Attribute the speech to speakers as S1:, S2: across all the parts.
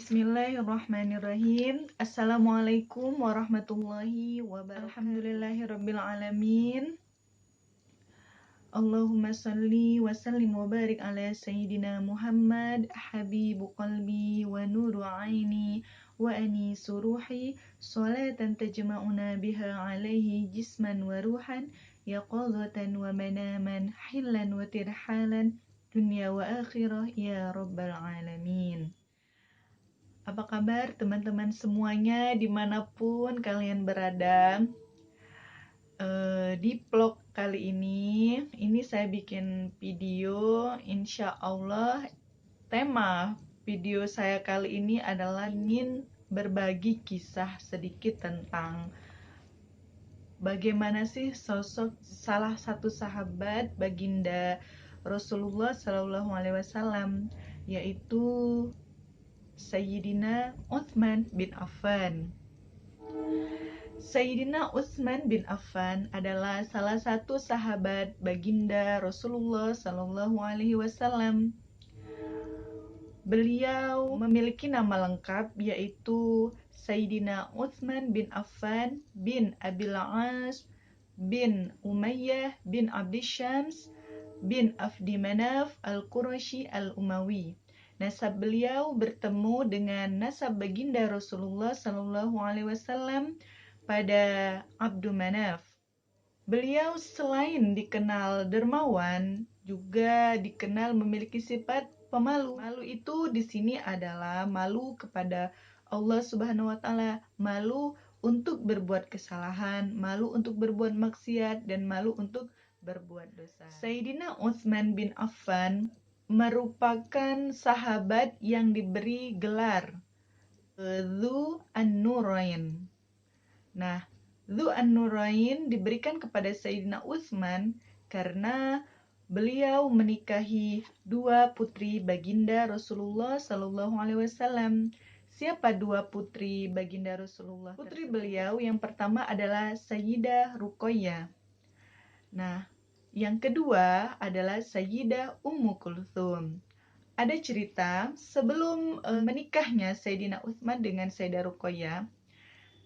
S1: Bismillahirrahmanirrahim. Assalamualaikum warahmatullahi wabarakatuh. Alhamdulillahirabbil alamin. Allahumma salli wa sallim wa barik ala sayyidina Muhammad habibu qalbi wa nuru aini wa anisu ruhi salatan tajma'una biha alaihi jisman wa ruhan yaqadatan wa manaman hillan wa tirhalan dunya wa akhirah ya rabbal alamin. Apa kabar teman-teman semuanya dimanapun kalian berada? Di vlog kali ini saya bikin video. Insya Allah tema video saya kali ini adalah ingin berbagi kisah sedikit tentang bagaimana sih sosok salah satu sahabat baginda Rasulullah Shallallahu Alaihi Wasallam, yaitu Sayyidina Utsman bin Affan. Sayyidina Utsman bin Affan adalah salah satu sahabat baginda Rasulullah Shallallahu Alaihi Wasallam. Beliau memiliki nama lengkap yaitu Sayyidina Utsman bin Affan bin Abil As bin Umayyah bin Abdi Syams bin Abdi Manaf al-Qurashi al-Umawi. Nasab beliau bertemu dengan nasab baginda Rasulullah Shallallahu Alaihi Wasallam pada Abdu Manaf. Beliau selain dikenal dermawan, juga dikenal memiliki sifat pemalu. Malu itu di sini adalah malu kepada Allah Subhanahu Wa Taala, malu untuk berbuat kesalahan, malu untuk berbuat maksiat, dan malu untuk berbuat dosa. Sayyidina Utsman bin Affan merupakan sahabat yang diberi gelar Dzu An-Nurain. Nah, Dzu An-Nurain diberikan kepada Sayyidina Utsman karena beliau menikahi dua putri baginda Rasulullah Shallallahu Alaihi Wasallam. Siapa dua putri baginda Rasulullah? Putri beliau yang pertama adalah Sayyidah Ruqayyah. Nah, yang kedua adalah Sayyidah Ummu Kulthum. Ada cerita sebelum menikahnya Sayyidina Utsman dengan Sayyidah Ruqayyah.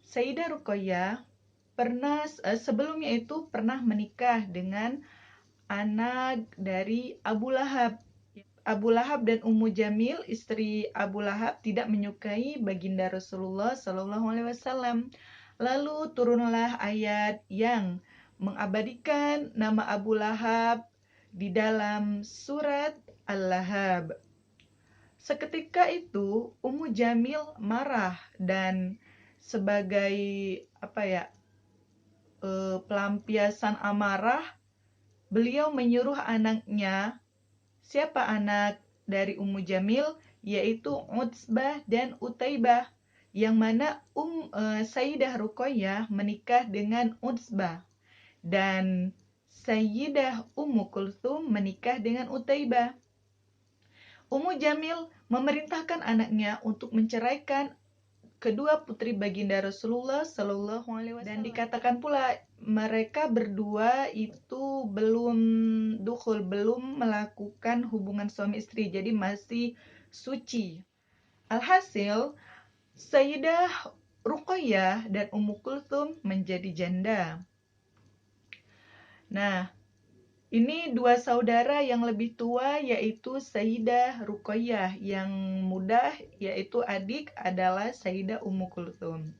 S1: Sayyidah Ruqayyah sebelumnya itu pernah menikah dengan anak dari Abu Lahab. Abu Lahab dan Ummu Jamil, istri Abu Lahab, tidak menyukai baginda Rasulullah Shallallahu Alaihi Wasallam. Lalu turunlah ayat yang mengabadikan nama Abu Lahab di dalam surat Al-Lahab. Seketika itu Ummu Jamil marah dan sebagai pelampiasan amarah, beliau menyuruh anaknya. Siapa anak dari Ummu Jamil? Yaitu Utsbah dan Utaibah, yang mana Sayyidah Ruqayyah menikah dengan Utsbah dan Sayyidah Ummu Kulthum menikah dengan Utaibah. Ummu Jamil memerintahkan anaknya untuk menceraikan kedua putri baginda Rasulullah Shallallahu Alaihi Wasallam. Dan dikatakan pula mereka berdua itu belum melakukan hubungan suami istri, jadi masih suci. Alhasil Sayyidah Ruqayyah dan Ummu Kulthum menjadi janda. Nah, ini dua saudara yang lebih tua yaitu Sayyidah Ruqayyah, yang muda yaitu adik adalah Sayyidah Ummu Kulthum.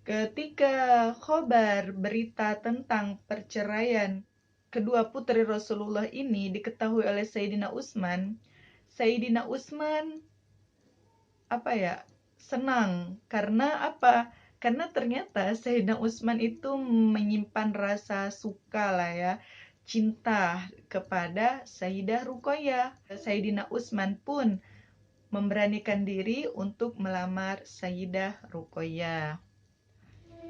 S1: Ketika khabar berita tentang perceraian kedua putri Rasulullah ini diketahui oleh Sayyidina Utsman, Sayyidina Utsman senang. Karena apa? Karena ternyata Sayyidina Utsman itu menyimpan rasa suka cinta kepada Sayyidah Ruqayyah. Sayyidina Utsman pun memberanikan diri untuk melamar Sayyidah Ruqayyah.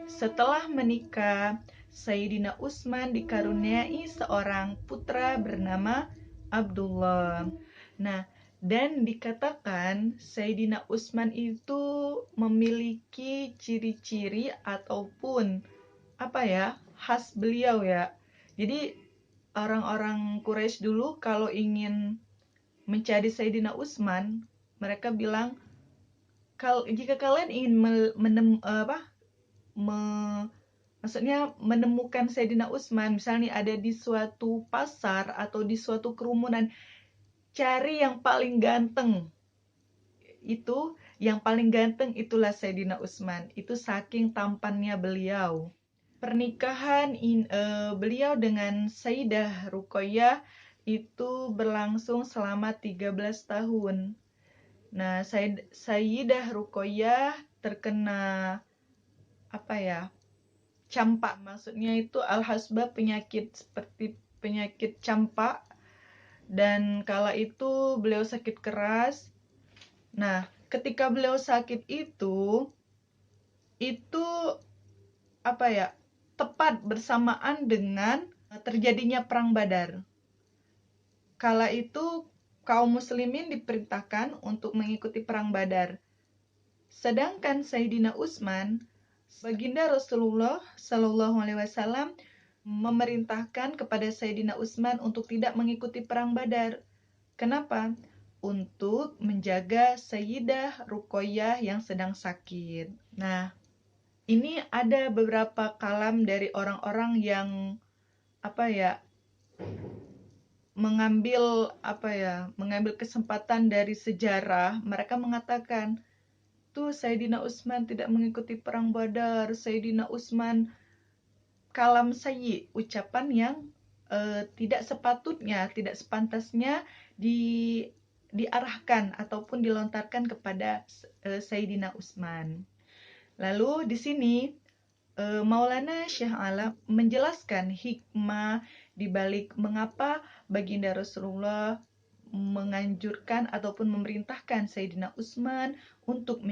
S1: Setelah menikah, Sayyidina Utsman dikaruniai seorang putra bernama Abdullah. Nah, dan dikatakan Sayyidina Utsman itu memiliki ciri-ciri ataupun khas beliau ya. Jadi orang-orang Quraisy dulu kalau ingin mencari Sayyidina Utsman, mereka bilang, jika kalian ingin maksudnya menemukan Sayyidina Utsman, misalnya ada di suatu pasar atau di suatu kerumunan, cari yang paling ganteng. Yang paling ganteng itulah Sayyidina Utsman. Itu saking tampannya beliau. Pernikahan beliau dengan Sayyidah Ruqayyah itu berlangsung selama 13 tahun. Nah, Sayyidah Ruqayyah terkena campak, maksudnya itu al-hasbah, penyakit seperti penyakit campak, dan kala itu beliau sakit keras. Nah, ketika beliau sakit itu tepat bersamaan dengan terjadinya perang Badar. Kala itu kaum muslimin diperintahkan untuk mengikuti perang Badar. Sedangkan Sayyidina Utsman, baginda Rasulullah Shallallahu Alaihi Wasallam, memerintahkan kepada Sayyidina Utsman untuk tidak mengikuti perang Badar. Kenapa? Untuk menjaga Sayyidah Ruqayyah yang sedang sakit. Nah, ini ada beberapa kalam dari orang-orang yang mengambil kesempatan dari sejarah. Mereka mengatakan, tuh Sayyidina Utsman tidak mengikuti perang Badar, Sayyidina Utsman kalam sayyi, ucapan yang tidak sepatutnya, tidak sepantasnya diarahkan ataupun dilontarkan kepada Sayyidina Utsman. Lalu di sini Maulana Syekh Alam menjelaskan hikmah di balik mengapa baginda Rasulullah menganjurkan ataupun memerintahkan Sayyidina Utsman untuk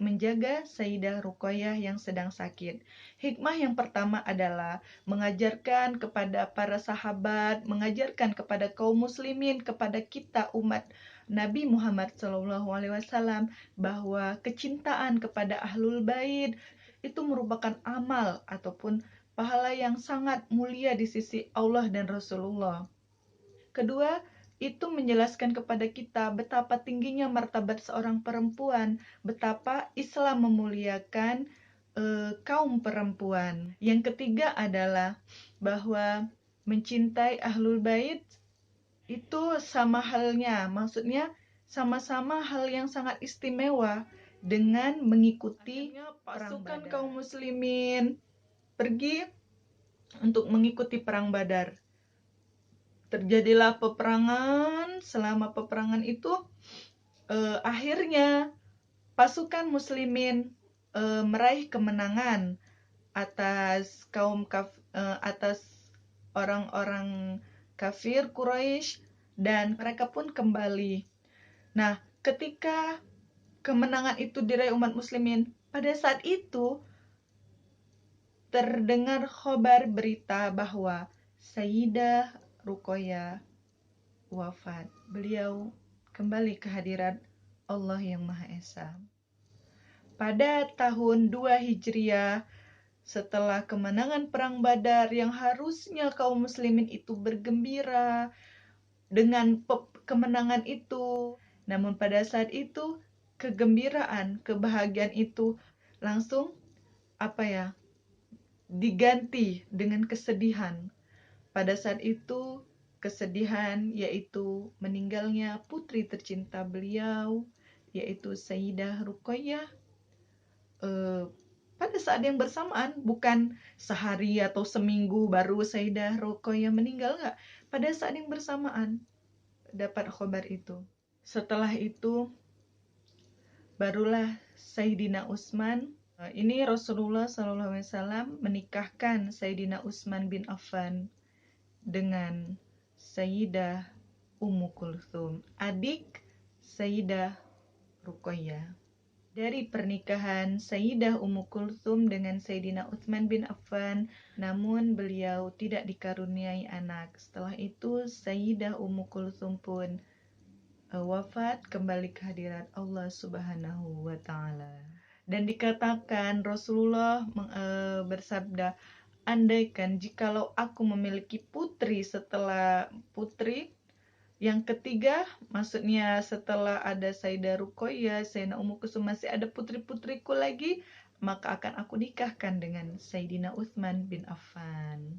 S1: menjaga Sayyidah Ruqayyah yang sedang sakit. Hikmah yang pertama adalah mengajarkan kepada para sahabat, mengajarkan kepada kaum muslimin, kepada kita umat Nabi Muhammad SAW, bahwa kecintaan kepada Ahlul Bait itu merupakan amal ataupun pahala yang sangat mulia di sisi Allah dan Rasulullah. Kedua, itu menjelaskan kepada kita betapa tingginya martabat seorang perempuan, betapa Islam memuliakan kaum perempuan. Yang ketiga adalah bahwa mencintai Ahlul Bait itu sama halnya, maksudnya sama-sama hal yang sangat istimewa dengan mengikuti pasukan kaum muslimin pergi untuk mengikuti perang Badar. Terjadilah peperangan. Selama peperangan itu akhirnya pasukan muslimin meraih kemenangan atas atas orang-orang kafir Quraisy, dan mereka pun kembali. Nah, ketika kemenangan itu diraih umat muslimin, pada saat itu terdengar khabar berita bahwa Sayyidah Ruqayyah wafat. Beliau kembali ke hadirat Allah yang Maha Esa. Pada tahun 2 Hijriah, setelah kemenangan perang Badar yang harusnya kaum muslimin itu bergembira dengan kemenangan itu, namun pada saat itu kegembiraan, kebahagiaan itu langsung diganti dengan kesedihan. Pada saat itu kesedihan yaitu meninggalnya putri tercinta beliau, yaitu Sayyidah Ruqayyah. Pada saat yang bersamaan, bukan sehari atau seminggu baru Sayyidah Ruqayyah meninggal, enggak. Pada saat yang bersamaan dapat khabar itu. Setelah itu barulah Sayyidina Utsman, ini Rasulullah SAW menikahkan Sayyidina Utsman bin Affan dengan Sayyidah Ummu Kulthum, adik Sayyidah Ruqayyah. Dari pernikahan Sayyidah Ummu Kulthum dengan Sayyidina Utsman bin Affan, namun beliau tidak dikaruniai anak. Setelah itu Sayyidah Ummu Kulthum pun wafat, kembali ke hadirat Allah Subhanahu wa Ta'ala. Dan dikatakan Rasulullah bersabda, andaikan jikalau aku memiliki putri setelah putri, Yang ketiga, maksudnya setelah ada Sayyidah Ruqayyah, Sayyidina Ummu Kulsum, masih ada putri-putriku lagi, maka akan aku nikahkan dengan Sayyidina Utsman bin Affan.